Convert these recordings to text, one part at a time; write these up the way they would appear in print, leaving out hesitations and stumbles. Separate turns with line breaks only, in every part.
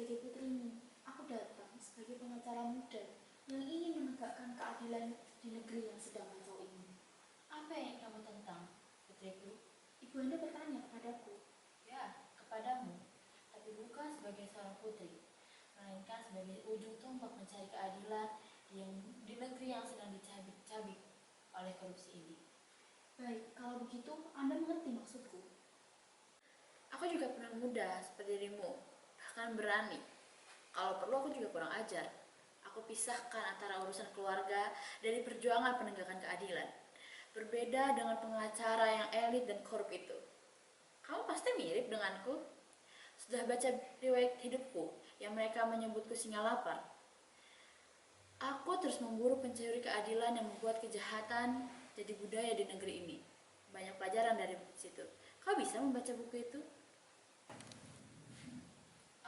sebagai putrimu. Aku datang sebagai pengacara muda yang ingin menegakkan keadilan di negeri yang sedang kacau ini.
Apa yang kamu tentang, putriku?
Ibu Anda bertanya kepadaku.
Ya, kepadamu, tapi bukan sebagai seorang putri, melainkan sebagai ujung tombak mencari keadilan di negeri yang sedang dicabik-cabik oleh korupsi ini.
Baik, kalau begitu Anda mengerti maksudku.
Aku juga pernah muda seperti dirimu, bahkan berani. Kalau perlu aku juga kurang ajar. Aku pisahkan antara urusan keluarga dari perjuangan penegakan keadilan. Berbeda dengan pengacara yang elit dan korup itu. Kamu pasti mirip denganku. Sudah baca riwayat hidupku yang mereka menyebutku singa lapar. Aku terus memburu pencuri keadilan yang membuat kejahatan jadi budaya di negeri ini. Banyak pelajaran dari situ. Kau bisa membaca buku itu?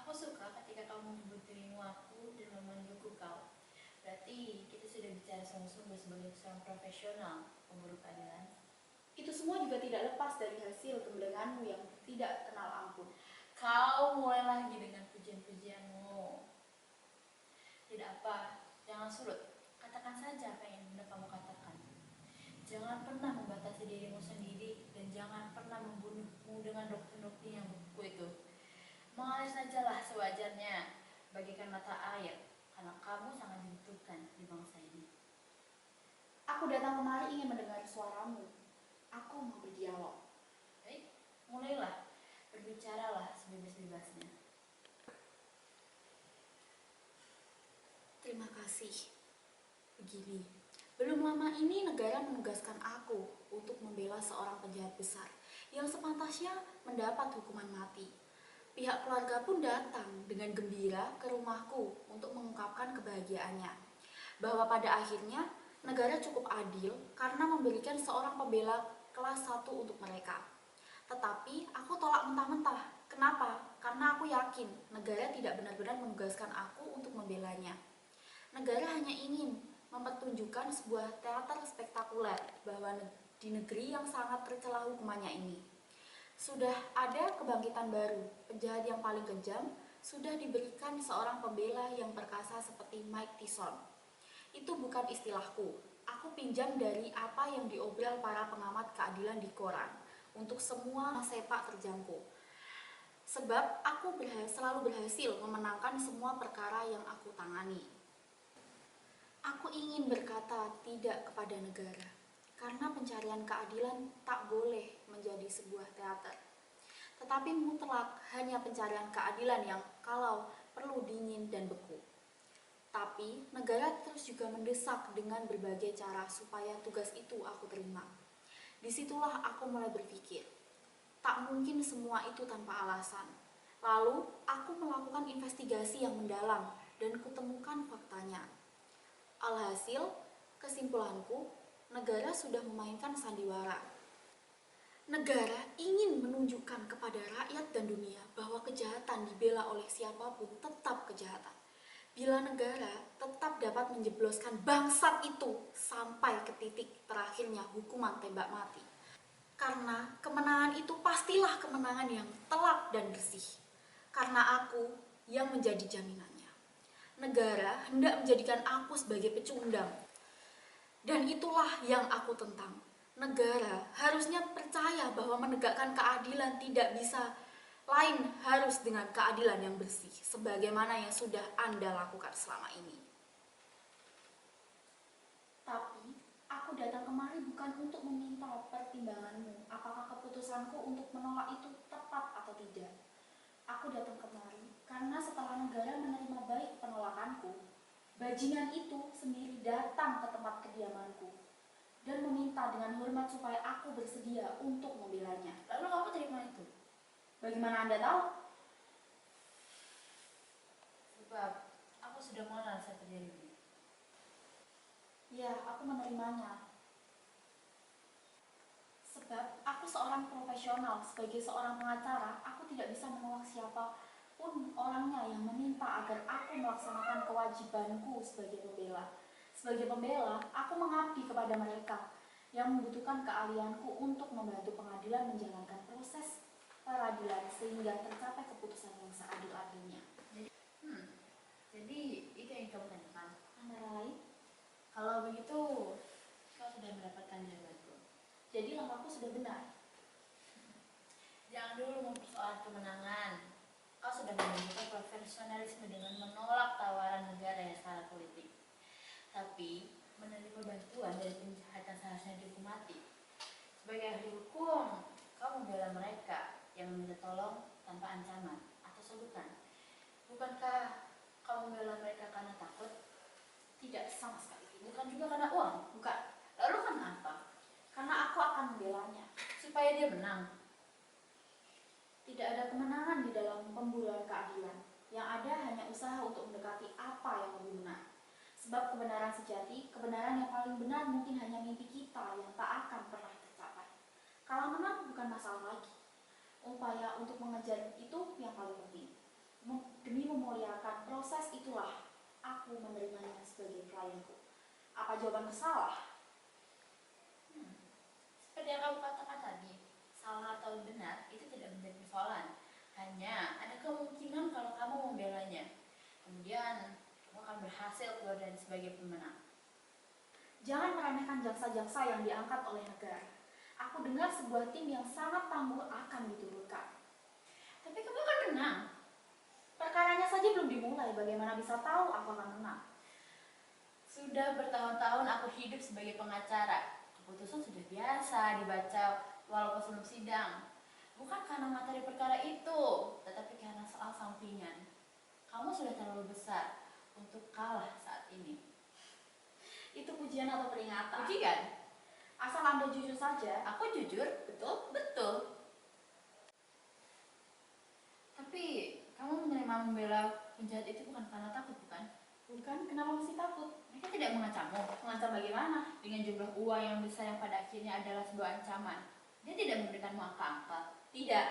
Aku suka ketika kamu menyebut dirimu aku dan memanggilku kau. Berarti kita sudah bicara sungguh-sungguh sebagai seorang profesional pemburu keadilan.
Itu semua juga tidak lepas dari hasil gemblenganmu yang tidak kenal ampun.
Kau mulai lagi dengan pujian-pujianmu. Tidak apa, jangan surut. Katakan saja apa yang hendak kamu katakan. Jangan pernah membatasi dirimu sendiri dan jangan pernah membunuhmu dengan doktrin-doktrin yang buku itu. Mengalir sajalah sewajarnya, bagaikan mata air, karena kamu sangat dibutuhkan di bangsa ini.
Aku datang kemari ingin mendengar suaramu. Aku mau berdialog.
Baik, mulailah, berbicaralah sebebas-bebasnya.
Terima kasih. Begini, belum lama ini negara menugaskan aku untuk membela seorang penjahat besar yang sepantasnya mendapat hukuman mati. Pihak keluarga pun datang dengan gembira ke rumahku untuk mengungkapkan kebahagiaannya bahwa pada akhirnya negara cukup adil karena memberikan seorang pembela kelas 1 untuk mereka. Tetapi aku tolak mentah-mentah. Kenapa? Karena aku yakin negara tidak benar-benar menugaskan aku untuk membelanya. Negara hanya ingin mempertunjukkan sebuah teater spektakuler bahwa di negeri yang sangat tercela hukumannya ini sudah ada kebangkitan baru. Penjahat yang paling kejam sudah diberikan seorang pembela yang perkasa seperti Mike Tyson. Itu bukan istilahku. Aku pinjam dari apa yang diobrol para pengamat keadilan di koran untuk semua sepak terjangku. Sebab aku selalu berhasil memenangkan semua perkara yang aku tangani. Aku ingin berkata tidak kepada negara, karena pencarian keadilan tak boleh menjadi sebuah teater. Tetapi mutlak hanya pencarian keadilan yang kalau perlu dingin dan beku. Tapi negara terus juga mendesak dengan berbagai cara supaya tugas itu aku terima. Disitulah aku mulai berpikir, tak mungkin semua itu tanpa alasan. Lalu aku melakukan investigasi yang mendalam dan kutemukan faktanya. Alhasil, kesimpulanku, negara sudah memainkan sandiwara. Negara ingin menunjukkan kepada rakyat dan dunia bahwa kejahatan dibela oleh siapapun tetap kejahatan. Bila negara tetap dapat menjebloskan bangsat itu sampai ke titik terakhirnya hukuman tembak mati. Karena kemenangan itu pastilah kemenangan yang telak dan bersih. Karena aku yang menjadi jaminannya. Negara hendak menjadikan aku sebagai pecundang. Dan itulah yang aku tentang. Negara harusnya percaya bahwa menegakkan keadilan tidak bisa lain harus dengan keadilan yang bersih, sebagaimana yang sudah Anda lakukan selama ini. Tapi, aku datang kemari bukan untuk meminta pertimbanganmu, apakah keputusanku untuk menolak itu tepat atau tidak. Aku datang kemari karena setelah negara menerima baik penolakanku, bajingan itu sendiri datang ke tempat kediamanku dan meminta dengan hormat supaya aku bersedia untuk membelanya.
Lalu kamu terima itu?
Bagaimana Anda tahu?
Sebab aku sudah mengenal satu dirimu.
Ya, aku menerimanya. Sebab aku seorang profesional, sebagai seorang pengacara, aku tidak bisa menolak siapapun orangnya yang meminta agar aku melaksanakan kewajibanku sebagai pembela. Sebagai pembela, aku mengabdi kepada mereka yang membutuhkan keahlianku untuk membantu pengadilan menjalankan proses peradilan sehingga tercapai keputusan yang seadil-adilnya.
Jadi itu yang kamu tanyakan.
Antara lain,
Kalau begitu, kau sudah mendapatkan jawabanku.
jadi langkahku sudah benar.
Jangan dulu mempersoalkan kemenangan. Kau sudah menunjukkan profesionalisme dengan menolak tawaran negara yang secara politik. Tapi, menerima bantuan dari penjahat yang seharusnya dihukum mati. Sebagai ahli hukum, kau membela mereka yang meminta tolong tanpa ancaman atau sogokan. Bukankah kau membela mereka karena takut?
Tidak sama sekali.
Bukan juga karena uang?
Bukan,
Lalu kenapa?
karena aku akan membelanya.
Supaya dia menang.
Tidak ada kemenangan di dalam pemburuan keadilan. Yang ada hanya usaha untuk mendekati apa yang lebih benar. Sebab kebenaran sejati, kebenaran yang paling benar mungkin hanya mimpi kita yang tak akan pernah tercapai. Kalah menang bukan masalah lagi. Upaya untuk mengejar itu yang paling penting. Demi memuliakan proses itulah aku menerimanya sebagai klienku. Apa jawabanku salah?
Seperti yang kamu katakan tadi, salah atau benar itu tidak menjadi persoalan. Hanya ada kemungkinan kalau kamu membelanya. Kemudian kamu akan berhasil keluar dari sebagai pemenang.
Jangan meremehkan jaksa-jaksa yang diangkat oleh negara. Aku dengar sebuah tim yang sangat tangguh akan diturunkan.
Tapi kamu akan menang.
Perkaranya saja belum dimulai, bagaimana bisa tahu aku akan menang?
Sudah bertahun-tahun aku hidup sebagai pengacara. Keputusan sudah biasa dibaca walaupun sebelum sidang. Bukan karena materi perkara itu, tetapi karena soal sampingan. Kamu sudah terlalu besar untuk kalah saat ini.
Itu pujian atau peringatan?
Pujian?
Asal Anda jujur saja.
Aku jujur,
Betul?
betul. Tapi kamu menerima membela penjahat itu bukan karena takut, bukan?
Bukan, kenapa mesti takut?
Mereka tidak mengancammu
Mengancam bagaimana?
dengan jumlah uang yang besar yang pada akhirnya adalah sebuah ancaman. Dia tidak memberikanmu angka-angka.
Tidak.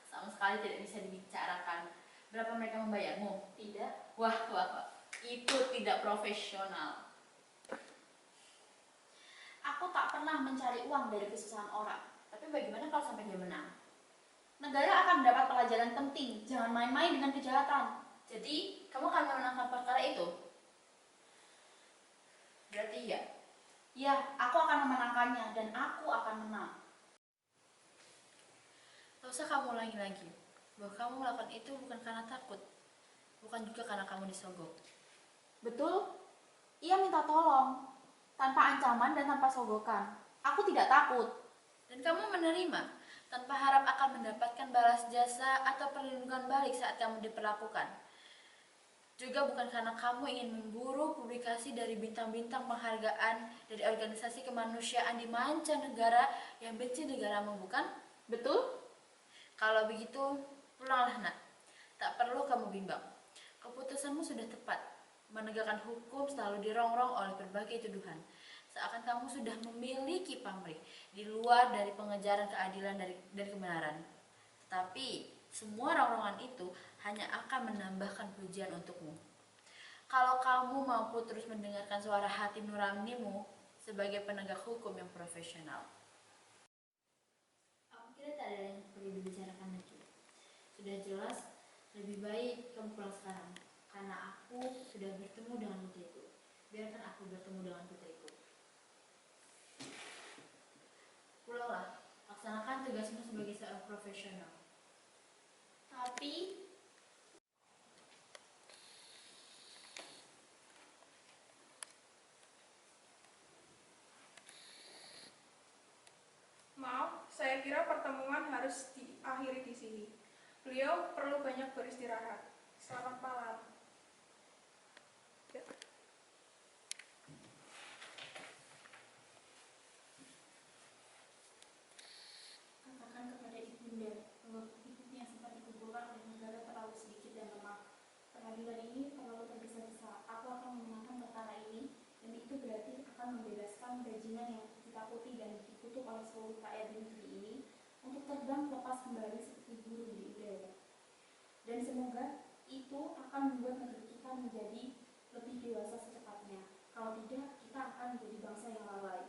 Sama sekali tidak bisa dibicarakan. Berapa mereka membayarmu?
Tidak.
Wah. Itu tidak profesional.
Aku tak pernah mencari uang dari kesusahan orang.
Tapi bagaimana kalau sampai dia menang?
Negara akan mendapat pelajaran penting. Jangan main-main dengan kejahatan.
Jadi, kamu akan memenangkan perkara itu? Berarti iya.
Ya, aku akan memenangkannya dan aku akan menang.
Gak usah kamu ulangi lagi bahwa kamu melakukan itu bukan karena takut, bukan juga karena kamu disogok.
Betul? Ia minta tolong. Tanpa ancaman dan tanpa sogokan. Aku tidak takut.
Dan kamu menerima tanpa harap akan mendapatkan balas jasa atau perlindungan balik saat kamu diperlakukan. Juga bukan karena kamu ingin memburu publikasi dari bintang-bintang penghargaan dari organisasi kemanusiaan di mancanegara yang benci negaramu, bukan?
Betul?
Kalau begitu, pulanglah nak. Tak perlu kamu bimbang. Keputusanmu sudah tepat. Menegakkan hukum selalu dirongrong oleh berbagai tuduhan. Seakan kamu sudah memiliki pamrih di luar dari pengejaran keadilan dari kebenaran. Tetapi semua rongrongan itu hanya akan menambahkan pujian untukmu. Kalau kamu mampu terus mendengarkan suara hati nuranimu sebagai penegak hukum yang profesional. Aku kira tak ada yang perlu dibicarakan lagi. Sudah jelas, lebih baik kamu pulang sekarang. Karena aku sudah bertemu dengan putriku. Biarkan aku bertemu dengan putriku. Pulanglah, laksanakan tugasmu sebagai seorang profesional.
Tapi
maaf, saya kira pertemuan harus diakhiri di sini. Beliau perlu banyak beristirahat. Selamat malam. Ya.
katakan kepada ibunda bahwa bukti yang sempat dikumpulkan oleh negara terlalu sedikit dan lemah. Pengadilan ini terlalu tergesa-gesa. Aku akan memenangkan perkara ini, dan itu berarti akan membebaskan bajingan yang ditakuti dan dikutuk oleh seluruh rakyat di negeri ini untuk terbang lepas kembali seperti burung di udara. Dan semoga itu akan membuat negeri kita menjadi lebih dewasa secepatnya. Kalau tidak, kita akan menjadi bangsa yang lalai.